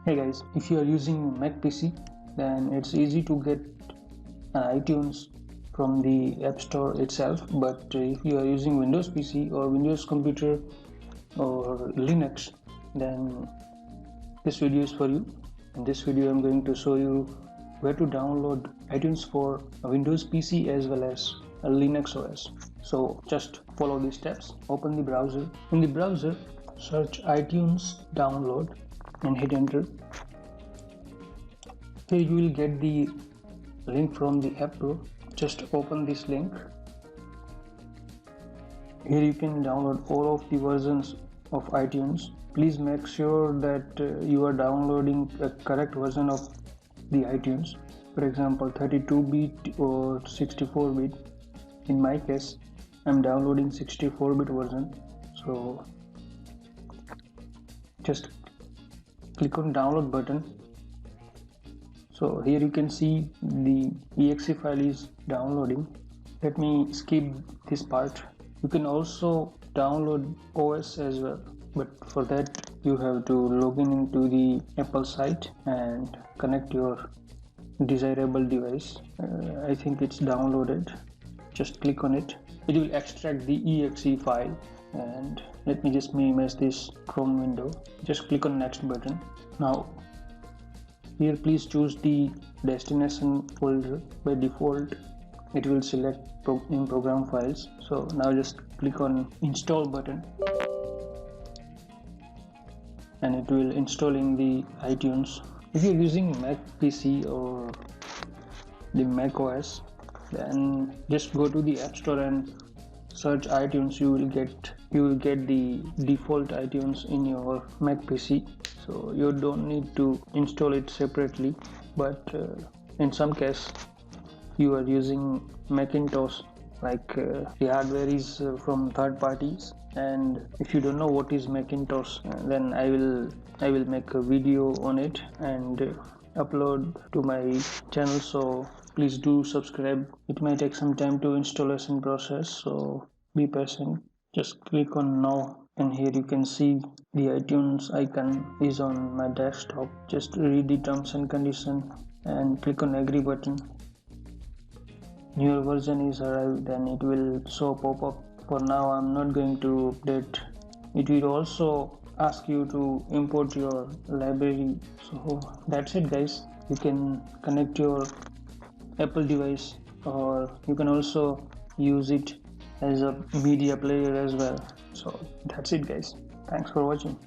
Hey guys, if you are using Mac PC, then it's easy to get iTunes from the App Store itself. But if you are using Windows PC or Windows computer or Linux, then this video is for you. In this video, I'm going to show you where to download iTunes for a Windows PC as well as a Linux OS. So just follow these steps. Open the browser. In the browser, search iTunes download and hit enter. Here you will get the link from the App Store. Just open this link. Here you can download all of the versions of iTunes. Please make sure that you are downloading a correct version of the iTunes. For example, 32-bit or 64-bit. In my case, I'm downloading 64-bit version. So just click on download button. So here you can see the exe file is downloading. Let me skip this part. You can also download OS as well, but for that you have to log in into the Apple site and connect your desirable device. I think it's downloaded. Just click on it. It will extract the exe file, and let me just minimize this Chrome window. Just click on next button. Now here please choose the destination folder. By default it will select in program files. So now just click on install button and it will install in the iTunes. If you're using Mac PC or the Mac OS, then just go to the App Store and search iTunes. You will get the default iTunes in your Mac PC, so you don't need to install it separately. But in some case you are using Macintosh, like the hardware is from third parties, and if you don't know what is Macintosh, then I will make a video on it and upload to my channel, so please do subscribe. It may take some time to installation process, so be patient. Just click on now, and here you can see the iTunes icon is on my desktop. Just read the terms and conditions and click on agree button. Your version is arrived and it will show pop-up. For now I'm not going to update. It will also ask you to import your library. So that's it guys. You can connect your Apple device, or you can also use it as a media player as well. So that's it guys. Thanks for watching.